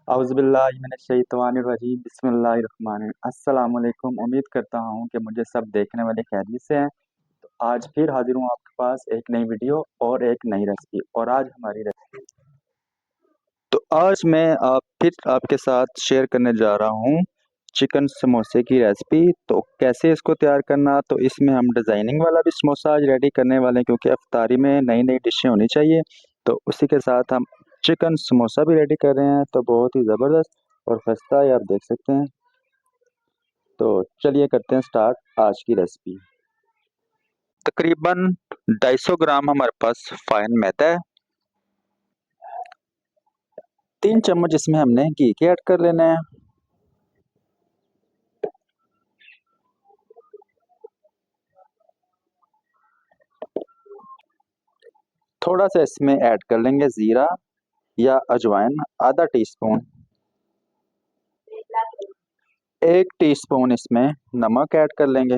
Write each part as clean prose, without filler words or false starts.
औज़ुबिल्लाहिमिनश्शैतानिर्रजीम बिस्मिल्लाहिर्रहमानिर्रहीम। अस्सलाम वालेकुम। उम्मीद करता हूँ कि मुझे सब देखने वाले खैरियत से हैं। तो आज फिर हाजिर हूँ आपके पास एक नई वीडियो और एक नई रेसिपी। और आज हमारी रेसिपी, तो आज मैं फिर आपके साथ शेयर करने जा रहा हूँ चिकन समोसे की रेसिपी। तो कैसे इसको तैयार करना, तो इसमें हम डिज़ाइनिंग वाला भी समोसा आज रेडी करने वाले हैं, क्योंकि इफ्तारी में नई नई डिशें होनी चाहिए। तो उसी के साथ हम चिकन समोसा भी रेडी कर रहे हैं, तो बहुत ही ज़बरदस्त और खस्ता है, आप देख सकते हैं। तो चलिए करते हैं स्टार्ट आज की रेसिपी। तकरीबन 250 ग्राम हमारे पास फाइन मैदा है। 3 चम्मच इसमें हमने घी के ऐड कर लेना है। थोड़ा सा इसमें ऐड कर लेंगे जीरा या अजवाइन, आधा टीस्पून। 1 टीस्पून इसमें नमक ऐड कर लेंगे।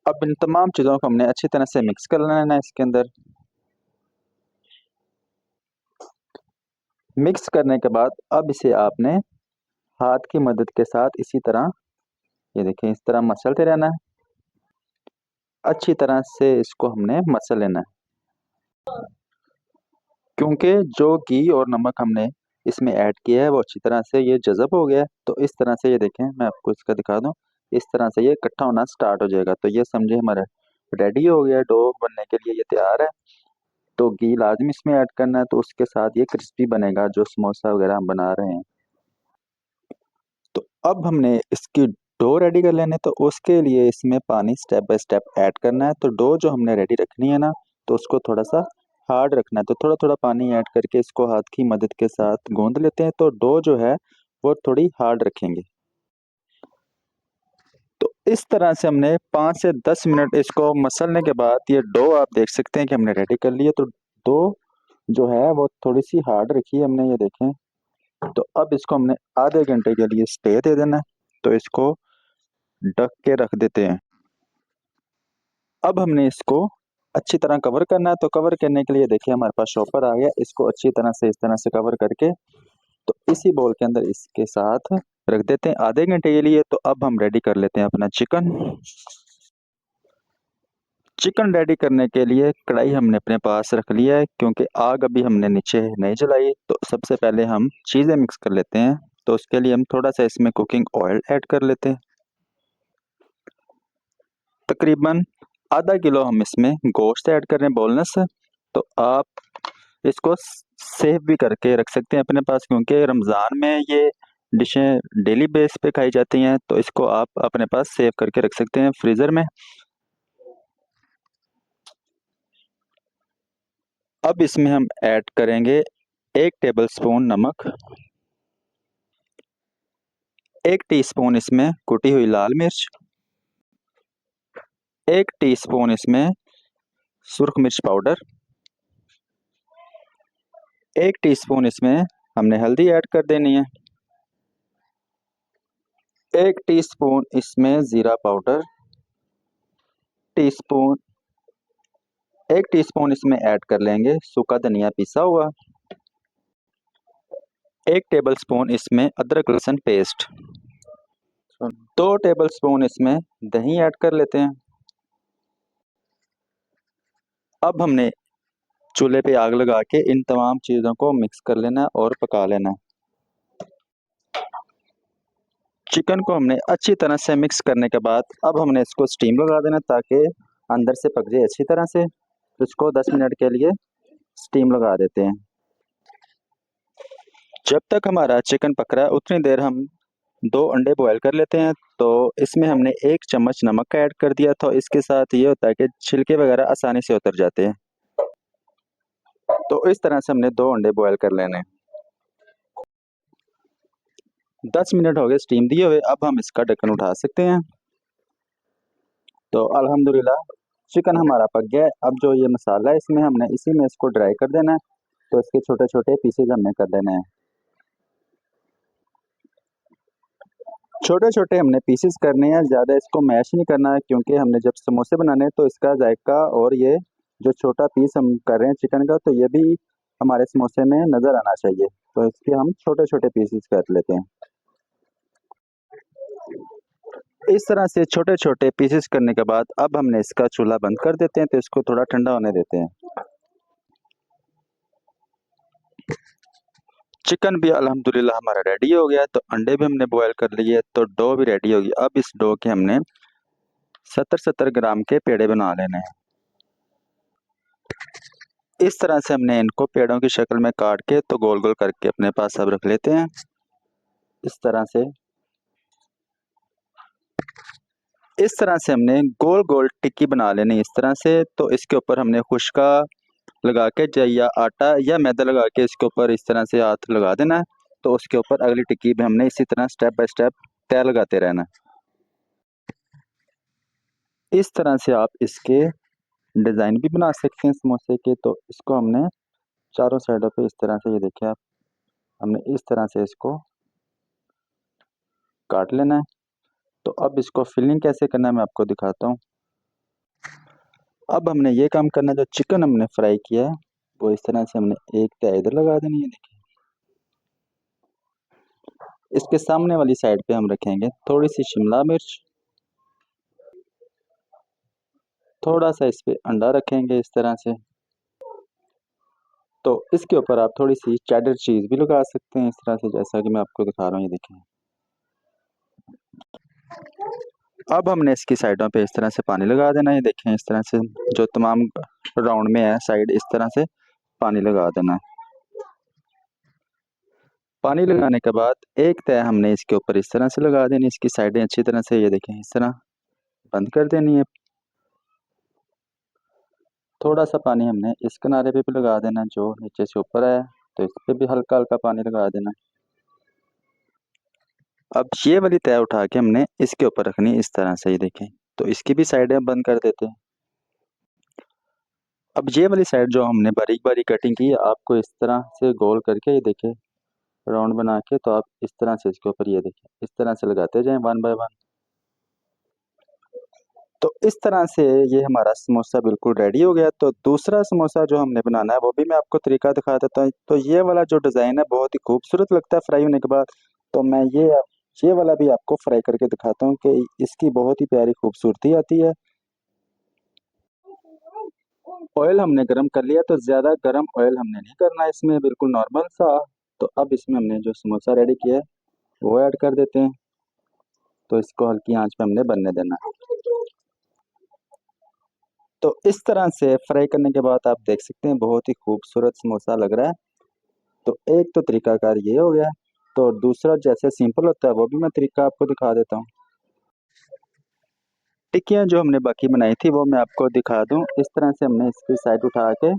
अब इन तमाम चीज़ों को हमने अच्छी तरह से मिक्स कर लेना है इसके अंदर। मिक्स करने के बाद अब इसे आपने हाथ की मदद के साथ इसी तरह, ये देखें, इस तरह मसलते रहना है। अच्छी तरह से इसको हमने मसल लेना है, क्योंकि जो घी और नमक हमने इसमें ऐड किया है वो अच्छी तरह से ये जज़ब हो गया है। तो इस तरह से, ये देखें, मैं आपको इसका दिखा दूं, इस तरह से ये इकट्ठा होना स्टार्ट हो जाएगा। तो ये समझे हमारा रेडी हो गया, डो बनने के लिए ये तैयार है। तो घी लाजमी इसमें ऐड करना है, तो उसके साथ ये क्रिस्पी बनेगा जो समोसा वगैरह हम बना रहे हैं। तो अब हमने इसकी डो रेडी कर लेने, तो उसके लिए इसमें पानी स्टेप बाय स्टेप ऐड करना है। तो डो जो हमने रेडी रखनी है ना, तो उसको थोड़ा सा हार्ड रखना है। तो थोड़ा थोड़ा पानी ऐड करके इसको हाथ की मदद के साथ गूंद लेते हैं, तो डो जो है वो थोड़ी हार्ड रखेंगे। तो इस तरह से हमने 5 से 10 मिनट इसको मसलने के बाद ये डो आप देख सकते हैं कि हमने रेडी कर लिया। तो डो जो है वो थोड़ी सी हार्ड रखी है हमने, ये देखें। तो अब इसको हमने आधे घंटे के लिए स्टे दे देना है। तो इसको ढक के रख देते हैं। अब हमने इसको अच्छी तरह कवर करना है। तो कवर करने के लिए देखिए हमारे पास शॉपर आ गया। इसको अच्छी तरह से इस तरह से कवर करके, तो इसी बोल के अंदर इसके साथ रख देते हैं आधे घंटे के लिए। तो अब हम रेडी कर लेते हैं अपना चिकन। चिकन रेडी करने के लिए कढ़ाई हमने अपने पास रख लिया है, क्योंकि आग अभी हमने नीचे नहीं जलाई। तो सबसे पहले हम चीज़ें मिक्स कर लेते हैं। तो उसके लिए हम थोड़ा सा इसमें कुकिंग ऑयल ऐड कर लेते हैं। तकरीबन आधा किलो हम इसमें गोश्त ऐड कर रहे हैं, बोनलेस। तो आप इसको सेव भी करके रख सकते हैं अपने पास, क्योंकि रमज़ान में ये डिशें डेली बेस पे खाई जाती हैं। तो इसको आप अपने पास सेव करके रख सकते हैं फ्रीज़र में। अब इसमें हम ऐड करेंगे 1 टेबलस्पून नमक, 1 टीस्पून इसमें कुटी हुई लाल मिर्च, 1 टीस्पून इसमें सुर्ख मिर्च पाउडर, 1 टीस्पून इसमें हमने हल्दी ऐड कर देनी है, 1 टीस्पून इसमें ज़ीरा पाउडर, टीस्पून 1 टीस्पून इसमें ऐड कर लेंगे सूखा धनिया पिसा हुआ, 1 टेबलस्पून इसमें अदरक लहसुन पेस्ट, 2 टेबलस्पून इसमें दही ऐड कर लेते हैं। अब हमने चूल्हे पे आग लगा के इन तमाम चीज़ों को मिक्स कर लेना है और पका लेना है। चिकन को हमने अच्छी तरह से मिक्स करने के बाद अब हमने इसको स्टीम लगा देना, ताकि अंदर से पक जाए अच्छी तरह से। तो इसको 10 मिनट के लिए स्टीम लगा देते हैं। जब तक हमारा चिकन पक रहा है उतनी देर हम 2 अंडे बॉयल कर लेते हैं। तो इसमें हमने 1 चम्मच नमक का ऐड कर दिया था। इसके साथ ये होता है कि छिलके वगैरह आसानी से उतर जाते हैं। तो इस तरह से हमने 2 अंडे बॉयल कर लेने हैं। 10 मिनट हो गए स्टीम दिए हुए, अब हम इसका ढक्कन उठा सकते हैं। तो अल्हम्दुलिल्लाह चिकन हमारा पक गया है। अब जो ये मसाला है इसमें हमने इसी में इसको ड्राई कर देना है। तो इसके छोटे छोटे पीसेज हमने कर देने हैं। छोटे छोटे हमने पीसेस करने हैं, ज़्यादा इसको मैश नहीं करना है, क्योंकि हमने जब समोसे बनाने हैं तो इसका जायका और ये जो छोटा पीस हम कर रहे हैं चिकन का, तो ये भी हमारे समोसे में नज़र आना चाहिए। तो इसके हम छोटे छोटे पीसेस कर लेते हैं। इस तरह से छोटे छोटे पीसेस करने के बाद अब हमने इसका चूल्हा बंद कर देते हैं, तो इसको थोड़ा ठंडा होने देते हैं। चिकन भी अल्हम्दुलिल्लाह हमारा रेडी हो गया, तो अंडे भी हमने बॉयल कर लिए, तो डो भी रेडी होगी। अब इस डो के हमने 70-70 ग्राम के पेड़े बना लेने हैं। इस तरह से हमने इनको पेड़ों की शक्ल में काट के तो गोल गोल करके अपने पास अब रख लेते हैं। इस तरह से हमने गोल गोल टिक्की बना लेनी इस तरह से। तो इसके ऊपर हमने खुशका लगा के या आटा या मैदा लगा के इसके ऊपर इस तरह से हाथ लगा देना है। तो उसके ऊपर अगली टिक्की भी हमने इसी तरह स्टेप बाय स्टेप तय लगाते रहना है। इस तरह से आप इसके डिज़ाइन भी बना सकते हैं समोसे के। तो इसको हमने चारों साइडों पे इस तरह से, ये देखिए आप, हमने इस तरह से इसको काट लेना है। तो अब इसको फिलिंग कैसे करना है मैं आपको दिखाता हूँ। अब हमने ये काम करना है, जो चिकन हमने फ्राई किया है वो इस तरह से हमने एक तय इधर लगा देनी है। देखिए इसके सामने वाली साइड पे हम रखेंगे थोड़ी सी शिमला मिर्च, थोड़ा सा इस पे अंडा रखेंगे इस तरह से। तो इसके ऊपर आप थोड़ी सी चेडर चीज़ भी लगा सकते हैं इस तरह से, जैसा कि मैं आपको दिखा रहा हूँ, ये देखें। अब हमने इसकी साइडों पे इस तरह से पानी लगा देना है। देखें इस तरह से जो तमाम राउंड में है साइड, इस तरह से पानी लगा देना है। पानी लगाने के बाद एक तय हमने इसके ऊपर इस तरह से लगा देनी, इसकी साइडें अच्छी तरह से, ये देखें इस तरह बंद कर देनी है। थोड़ा सा पानी हमने इस किनारे पे भी लगा देना जो नीचे से ऊपर है, तो इस पे भी हल्का हल्का पानी लगा देना। अब ये वाली तय उठा के हमने इसके ऊपर रखनी है इस तरह से, ये देखें। तो इसकी भी साइडें बंद कर देते हैं। अब ये वाली साइड जो हमने बारीक बारीक कटिंग की है, आपको इस तरह से गोल करके, ये देखें, राउंड बना के, तो आप इस तरह से इसके ऊपर, ये देखें, इस तरह से लगाते जाएं वन बाय वन। तो इस तरह से ये हमारा समोसा बिल्कुल रेडी हो गया। तो दूसरा समोसा जो हमने बनाना है वो भी मैं आपको तरीका दिखा देता हूँ। तो ये वाला जो डिज़ाइन है बहुत ही खूबसूरत लगता है फ्राई होने के बाद। तो मैं ये वाला भी आपको फ्राई करके दिखाता हूँ कि इसकी बहुत ही प्यारी खूबसूरती आती है। ऑयल हमने गरम कर लिया, तो ज़्यादा गरम ऑयल हमने नहीं करना है इसमें, बिल्कुल नॉर्मल सा। तो अब इसमें हमने जो समोसा रेडी किया है वो ऐड कर देते हैं। तो इसको हल्की आंच पे हमने बनने देना है। तो इस तरह से फ्राई करने के बाद आप देख सकते हैं बहुत ही खूबसूरत समोसा लग रहा है। तो एक तो तरीकाकार ये हो गया। तो दूसरा जैसे सिंपल होता है वो भी मैं तरीका आपको दिखा देता हूँ। टिक्कियाँ जो हमने बाकी बनाई थी वो मैं आपको दिखा दूँ। इस तरह से हमने इसकी साइड उठा के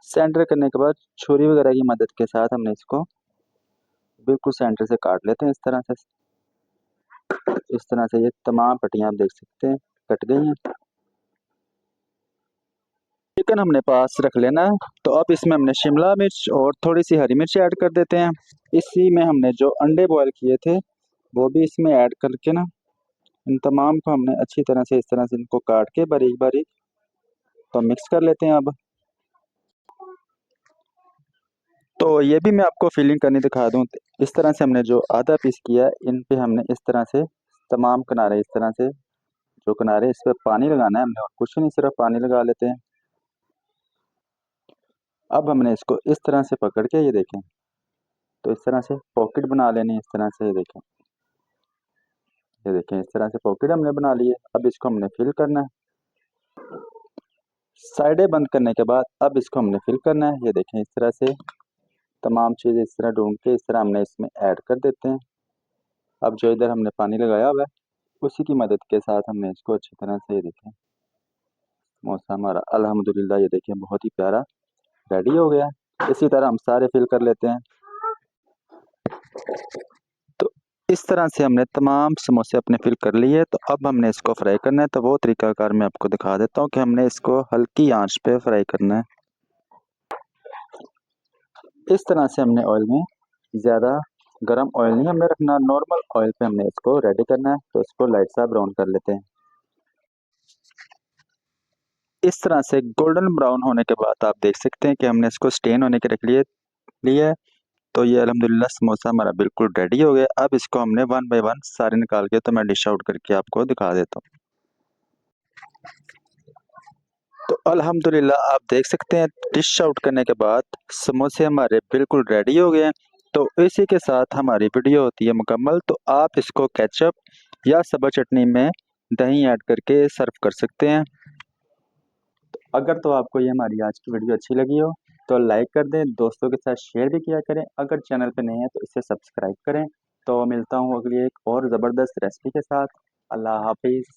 सेंटर करने के बाद छुरी वगैरह की मदद के साथ हमने इसको बिल्कुल सेंटर से काट लेते हैं इस तरह से। इस तरह से ये तमाम पट्टियाँ आप देख सकते हैं कट गई हैं। चिकन हमने पास रख लेना है। तो अब इसमें हमने शिमला मिर्च और थोड़ी सी हरी मिर्च ऐड कर देते हैं। इसी में हमने जो अंडे बॉयल किए थे वो भी इसमें ऐड करके ना, इन तमाम को हमने अच्छी तरह से इस तरह से इनको काट के बारीक बारीक तो मिक्स कर लेते हैं अब। तो ये भी मैं आपको फिलिंग करनी दिखा दूं। इस तरह से हमने जो आधा पीस किया है इन पे हमने इस तरह से तमाम किनारे, इस तरह से जो किनारे, इस पर पानी लगाना है हमने, और कुछ नहीं, सिर्फ पानी लगा लेते हैं। अब हमने इसको इस तरह से पकड़ के, ये देखें, तो इस तरह से पॉकेट बना लेनी है इस तरह से, ये देखें, ये देखें, इस तरह से पॉकेट हमने बना ली है। अब इसको हमने फिल करना है। साइडें बंद करने के बाद अब इसको हमने फिल करना है। ये देखें इस तरह से तमाम चीज़ें इस तरह ढूंढ के इस तरह हमने इसमें ऐड कर देते हैं। अब जो इधर हमने पानी लगाया हुआ है उसी की मदद के साथ हमने इसको अच्छी तरह से, ये देखें, समोसा हमारा अल्हम्दुलिल्लाह, ये देखें, बहुत ही प्यारा रेडी हो गया। इसी तरह हम सारे फिल कर लेते हैं। तो इस तरह से हमने तमाम समोसे अपने फिल कर लिए। तो अब हमने इसको फ्राई करना है। तो वो तरीकाकार मैं आपको दिखा देता हूँ कि हमने इसको हल्की आंच पे फ्राई करना है। इस तरह से हमने ऑयल में, ज़्यादा गरम ऑयल नहीं हमने रखना, नॉर्मल ऑयल पे हमने इसको रेडी करना है। तो इसको लाइट सा ब्राउन कर लेते हैं। इस तरह से गोल्डन ब्राउन होने के बाद आप देख सकते हैं कि हमने इसको स्टेन होने के रख लिए। लिया है। तो ये अल्हम्दुलिल्लाह समोसा हमारा बिल्कुल रेडी हो गया। अब इसको हमने वन बाय वन सारे निकाल के तो मैं डिश आउट करके आपको दिखा देता हूँ। तो अल्हम्दुलिल्लाह आप देख सकते हैं डिश आउट करने के बाद समोसे हमारे बिल्कुल रेडी हो गए हैं। तो इसी के साथ हमारी वीडियो होती है मुकम्मल। तो आप इसको केचप या सब्ज़ चटनी में दही ऐड करके सर्व कर सकते हैं। अगर तो आपको ये हमारी आज की वीडियो अच्छी लगी हो तो लाइक कर दें, दोस्तों के साथ शेयर भी किया करें। अगर चैनल पे नए हैं तो इसे सब्सक्राइब करें। तो मिलता हूँ अगली एक और ज़बरदस्त रेसिपी के साथ। अल्लाह हाफिज़।